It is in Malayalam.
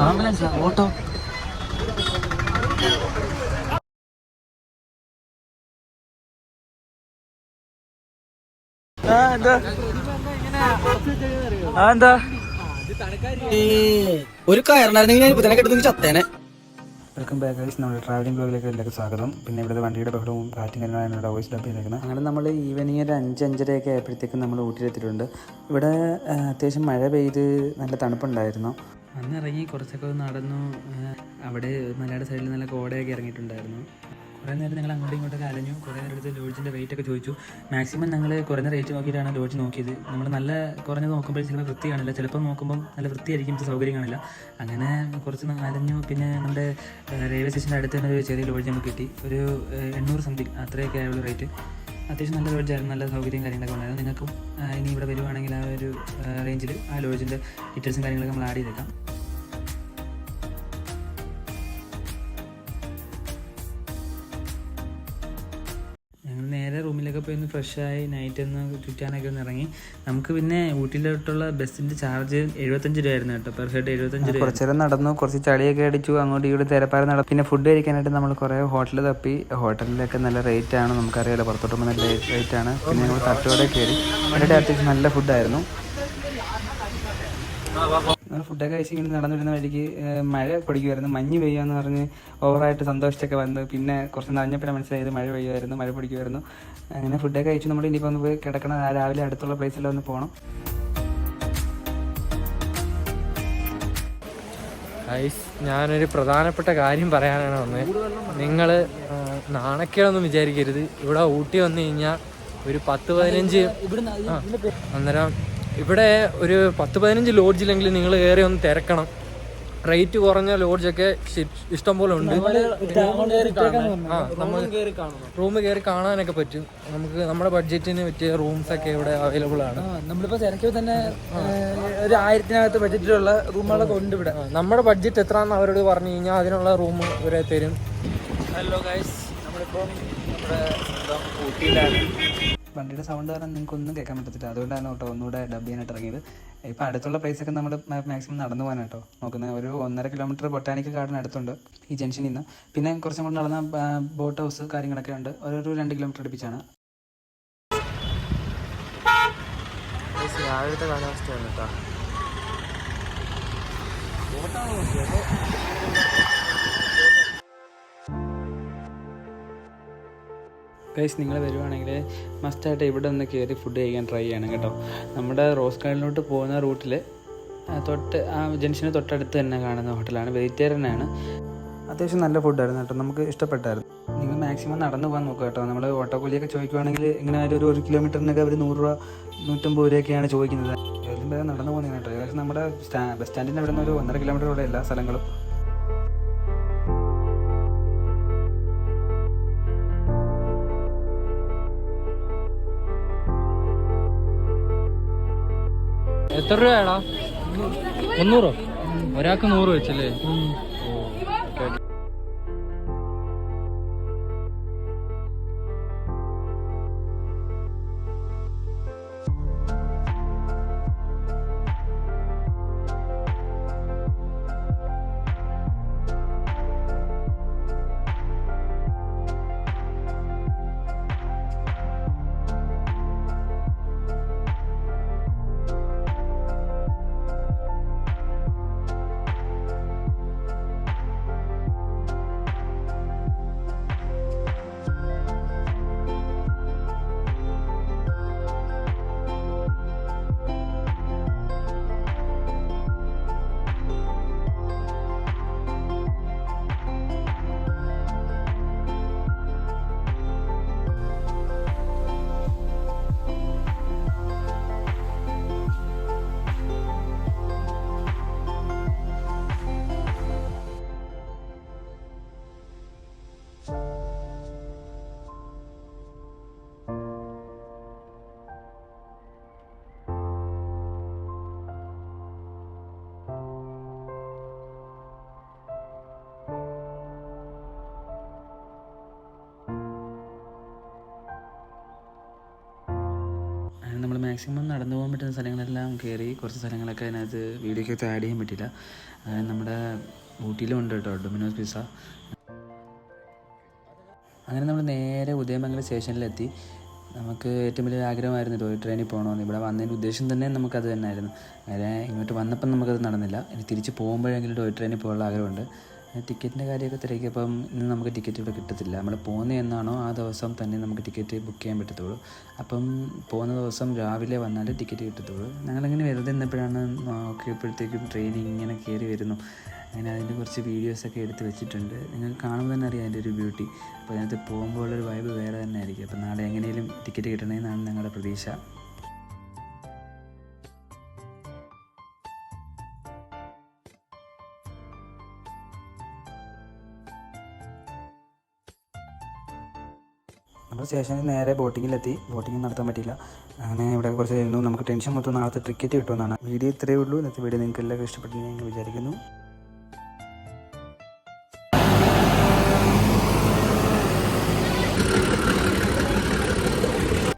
Ambulance auto. എന്താ ഒരു കയറുണ്ടായിരുന്നെങ്കിൽ ഞാൻ ഇപ്പൊ തന്നെ കെട്ടുന്നെങ്കിൽ ചത്തേനെ. വെൽക്കം ബാക്ക് ഗൈസ്, നമ്മുടെ ട്രാവലിംഗ് ബ്ലോഗിലേക്ക് എല്ലാവർക്കും സ്വാഗതം. പിന്നെ ഇവിടെ വണ്ടിയുടെ ബഹളവും കാറ്റും കാര്യങ്ങളാണ് വോയിസ് ഡബ് ചെയ്തേക്കുന്നത്. അങ്ങനെ നമ്മൾ ഈവനിങ് ഒരു 5-5:30 ആയപ്പോഴത്തേക്കും നമ്മൾ ഊട്ടിയിലെത്തിയിട്ടുണ്ട്. ഇവിടെ അത്യാവശ്യം മഴ പെയ്ത് നല്ല തണുപ്പുണ്ടായിരുന്നു. അന്ന് ഇറങ്ങി കുറച്ചൊക്കെ നടന്നു. അവിടെ മലയുടെ സൈഡിൽ നല്ല കോടയൊക്കെ ഇറങ്ങിയിട്ടുണ്ടായിരുന്നു. കുറേ നേരം ഞങ്ങൾ അങ്ങോട്ടും ഇങ്ങോട്ടൊക്കെ അലഞ്ഞു. കുറേ നേരം എടുത്ത് ലോഡ്ജിൻ്റെ റേറ്റ് ഒക്കെ ചോദിച്ചു. മാക്സിമം ഞങ്ങൾ കുറഞ്ഞ റേറ്റ് നോക്കിയിട്ടാണ് ലോഡ്ജ് നോക്കിയത്. നമ്മൾ നല്ല കുറഞ്ഞത് നോക്കുമ്പോൾ ചിലപ്പോൾ വൃത്തി കാണില്ല, ചിലപ്പോൾ നോക്കുമ്പോൾ നല്ല വൃത്തിയായിരിക്കും, സൗകര്യം കാണില്ല. അങ്ങനെ കുറച്ച് അലഞ്ഞു. പിന്നെ നമ്മുടെ റെയിൽവേ സ്റ്റേഷൻ്റെ അടുത്ത് തന്നെ ഒരു ചെറിയ ലോഡ്ജ് നമുക്ക് കിട്ടി. ഒരു 800 സംതിങ് അത്രയൊക്കെ ആയുള്ള റേറ്റ്. അത്യാവശ്യം നല്ല ലോഡ്ജായിരുന്നു, നല്ല സൗകര്യം കാര്യങ്ങളൊക്കെ ഉണ്ടായിരുന്നു. നിങ്ങൾക്കും ഇനി ഇവിടെ വരുവാണെങ്കിൽ ആ ഒരു റേഞ്ചിൽ ആ ലോഡ്ജിൻ്റെ ഡീറ്റെയിൽസും കാര്യങ്ങളൊക്കെ നമ്മൾ ആഡ് ചെയ്തേക്കാം. നേരെ റൂമിലൊക്കെ പോയി ഒന്ന് ഫ്രഷായി നൈറ്റ് ഒന്ന് ചുറ്റാനൊക്കെ ഒന്ന് ഇറങ്ങി. നമുക്ക് പിന്നെ ഊട്ടിയിലോട്ടുള്ള ബസ്സിൻ്റെ ചാർജ് 75 രൂപയായിരുന്നു കേട്ടോ, പെർ ഹെഡ് 75 രൂപ. കുറച്ച് നേരം നടന്നു, കുറച്ച് ചളിയൊക്കെ അടിച്ചു, അങ്ങോട്ട് ഇവിടെ തിരപ്പാര നടന്നു. പിന്നെ ഫുഡ് കഴിക്കാനായിട്ട് നമ്മൾ കുറേ ഹോട്ടൽ തപ്പി. ഹോട്ടലിലൊക്കെ നല്ല റേറ്റാണ്, നമുക്കറിയാലോ, പുറത്തോട്ട് നല്ല റേറ്റാണ്. പിന്നെ ഞങ്ങൾ തട്ടുകട കയറി. അവിടെ അത്യാവശ്യം നല്ല ഫുഡായിരുന്നു. ഫുഡൊക്കെ കഴിച്ച് ഇങ്ങനെ നടന്നിരുന്ന വഴിക്ക് മഴ പൊടിക്കുമായിരുന്നു. മഞ്ഞ് പെയ്യാന്ന് പറഞ്ഞ് ഓവറായിട്ട് സന്തോഷിച്ചൊക്കെ വന്ന് പിന്നെ കുറച്ച് നനഞ്ഞപ്പോഴാണ് മനസ്സിലായത് മഴ പെയ്യുമായിരുന്നു, മഴ പൊടിക്കുമായിരുന്നു. അങ്ങനെ ഫുഡൊക്കെ കഴിച്ച് നമ്മൾ ഇനിയിപ്പോൾ ഒന്ന് പോയി കിടക്കണം. രാവിലെ അടുത്തുള്ള പ്ലേസിലൊന്ന് ഒന്ന് പോകണം. ഞാനൊരു പ്രധാനപ്പെട്ട കാര്യം പറയാനാണ് വന്നത്. നിങ്ങൾ നാണക്കേടൊന്നും വിചാരിക്കരുത്. ഇവിടെ ഊട്ടി വന്നു കഴിഞ്ഞാൽ ഒരു 10-15 അന്നേരം ഇവിടെ ഒരു 10-15 ലോഡ്ജിലെങ്കിലും നിങ്ങൾ കയറി ഒന്ന് തിരക്കണം. റേറ്റ് കുറഞ്ഞ ലോഡ്ജൊക്കെ ഇഷ്ടംപോലെ ഉണ്ട്. റൂം കയറി കാണാനൊക്കെ പറ്റും. നമുക്ക് നമ്മുടെ ബഡ്ജറ്റിന് പറ്റിയ റൂംസൊക്കെ ഇവിടെ അവൈലബിൾ ആണ്. നമ്മളിപ്പോൾ തിരക്കിൽ തന്നെ ഒരു 1000-നകത്ത് ബഡ്ജറ്റിലുള്ള റൂമുകളൊക്കെ ഉണ്ട് ഇവിടെ. നമ്മുടെ ബഡ്ജറ്റ് എത്രയാണെന്ന് അവരോട് പറഞ്ഞു കഴിഞ്ഞാൽ അതിനുള്ള റൂം ഇവരെ തരും. ഹലോ ഗൈസ്, നമ്മളിപ്പോൾ നമ്മുടെ സ്വന്തം ഊട്ടിയിലാണ്. വണ്ടിയുടെ സൗണ്ട് കാരണം നിങ്ങൾക്ക് ഒന്നും കേൾക്കാൻ പറ്റത്തില്ല, അതുകൊണ്ടാണ് കേട്ടോ ഒന്നുകൂടെ ഡബ് ചെയ്യാനായിട്ട് ഇറങ്ങിയത്. ഇപ്പോൾ അടുത്തുള്ള പ്ലേസൊക്കെ നമ്മൾ മാക്സിമം നടന്നു പോകാൻ കേട്ടോ നോക്കുന്നത്. ഒരു 1.5 കിലോമീറ്റർ ബൊട്ടാനിക്കൽ ഗാർഡൻ അടുത്തുണ്ട് ഈ ജംഗ്ഷനിൽ നിന്ന്. പിന്നെ കുറച്ചും കൂടെ നടന്ന ബോട്ട് ഹൗസ് കാര്യങ്ങളൊക്കെ ഉണ്ട്. ഒരു 2 കിലോമീറ്റർ അടുപ്പിച്ചാണ്. രാവിലത്തെ കാലാവസ്ഥയാണ് കേട്ടോ. ഗൈസ്, നിങ്ങൾ വരുവാണെങ്കിൽ മസ്റ്റായിട്ട് ഇവിടെ ഒന്ന് കയറി ഫുഡ് കഴിക്കാൻ ട്രൈ ചെയ്യണം കേട്ടോ. നമ്മുടെ റോസ് ഗാർഡനിലോട്ട് പോകുന്ന റൂട്ടിൽ ആ ജംഗ്ഷന് തൊട്ടടുത്ത് തന്നെ കാണുന്ന ഹോട്ടലാണ്. വെജിറ്റേറിയനാണ്. അത്യാവശ്യം നല്ല ഫുഡായിരുന്നു കേട്ടോ, നമുക്ക് ഇഷ്ടപ്പെട്ടായിരുന്നു. നിങ്ങൾ മാക്സിമം നടന്നു പോകാൻ നോക്കുക കേട്ടോ. നമ്മൾ ഓട്ടോക്കൂലിയൊക്കെ ചോദിക്കുവാണെങ്കിൽ ഇങ്ങനെ ഒരു കിലോമീറ്ററിനൊക്കെ അവർ 100 രൂപ 150 രൂപയൊക്കെയാണ് ചോദിക്കുന്നത്. ഏതും വേറെ നടന്നു പോകുന്നത് കേട്ടോ. ഏകദേശം നമ്മുടെ ബസ് സ്റ്റാൻഡിൻ്റെ അവിടെ നിന്ന് ഒരു 1.5 കിലോമീറ്റർ ഉള്ള എല്ലാ സ്ഥലങ്ങളും. എത്ര രൂപയാടാ? 300? ഒരാൾക്ക് 100 വെച്ചല്ലേ? മാക്സിമം നടന്നു പോകാൻ പറ്റുന്ന സ്ഥലങ്ങളെല്ലാം കയറി. കുറച്ച് സ്ഥലങ്ങളൊക്കെ അതിനകത്ത് വീഡിയോയ്ക്കകത്ത് ആഡ് ചെയ്യാൻ പറ്റില്ല. നമ്മുടെ ഊട്ടിയിലും ഉണ്ട് കേട്ടോ ഡൊമിനോസ് പിസ്സ. അങ്ങനെ നമ്മൾ നേരെ ഉദയമംഗലം സ്റ്റേഷനിലെത്തി. നമുക്ക് ഏറ്റവും വലിയ ആഗ്രഹമായിരുന്നു ടോയ് ട്രെയിനിൽ പോകണമെന്ന്. ഇവിടെ വന്നതിൻ്റെ ഉദ്ദേശം തന്നെ നമുക്കത് തന്നെയായിരുന്നു. അങ്ങനെ ഇങ്ങോട്ട് വന്നപ്പം നമുക്കത് നടന്നില്ല. ഇനി തിരിച്ച് പോകുമ്പോഴെങ്കിലും ടോയ് ട്രെയിനിൽ പോകാനുള്ള ആഗ്രഹമുണ്ട്. ടിക്കറ്റിൻ്റെ കാര്യമൊക്കെ തിരക്കിയപ്പം ഇന്ന് നമുക്ക് ടിക്കറ്റ് ഇവിടെ കിട്ടത്തില്ല. നമ്മൾ പോകുന്നത് എന്നാണോ ആ ദിവസം തന്നെ നമുക്ക് ടിക്കറ്റ് ബുക്ക് ചെയ്യാൻ പറ്റത്തുള്ളൂ. അപ്പം പോകുന്ന ദിവസം രാവിലെ വന്നാലേ ടിക്കറ്റ് കിട്ടത്തുള്ളൂ. ഞങ്ങളിങ്ങനെ വെറുതെ നിന്നപ്പോഴാണ് നോക്കിയപ്പോഴത്തേക്കും ട്രെയിൻ ഇങ്ങനെ കയറി വരുന്നു. അങ്ങനെ അതിൻ്റെ കുറച്ച് വീഡിയോസൊക്കെ എടുത്ത് വെച്ചിട്ടുണ്ട്. നിങ്ങൾക്ക് കാണുമ്പോൾ തന്നെ അറിയാം അതിൻ്റെ ഒരു ബ്യൂട്ടി. അപ്പോൾ അതിനകത്ത് പോകുമ്പോൾ ഉള്ളൊരു വൈബ് വേറെ തന്നെ ആയിരിക്കും. അപ്പോൾ നാളെ എങ്ങനെയും ടിക്കറ്റ് കിട്ടണമെന്നാണ് ഞങ്ങളുടെ പ്രതീക്ഷ. നമ്മൾ സ്റ്റേഷനിൽ നേരെ ബോട്ടിങ്ങിലെത്തി. ബോട്ടിങ് നടത്താൻ പറ്റിയില്ല. അങ്ങനെ ഇവിടെ കുറച്ച് ആയിരുന്നു. നമുക്ക് ടെൻഷൻ മൊത്തം നാളത്തെ ടിക്കറ്റ് കിട്ടുമെന്നാണ്. വീഡിയോ ഇത്രയേ ഉള്ളൂ. ഇന്നത്തെ വീഡിയോ നിങ്ങൾക്ക് എല്ലാവർക്കും ഇഷ്ടപ്പെട്ടെന്ന് ഞാൻ വിചാരിക്കുന്നു.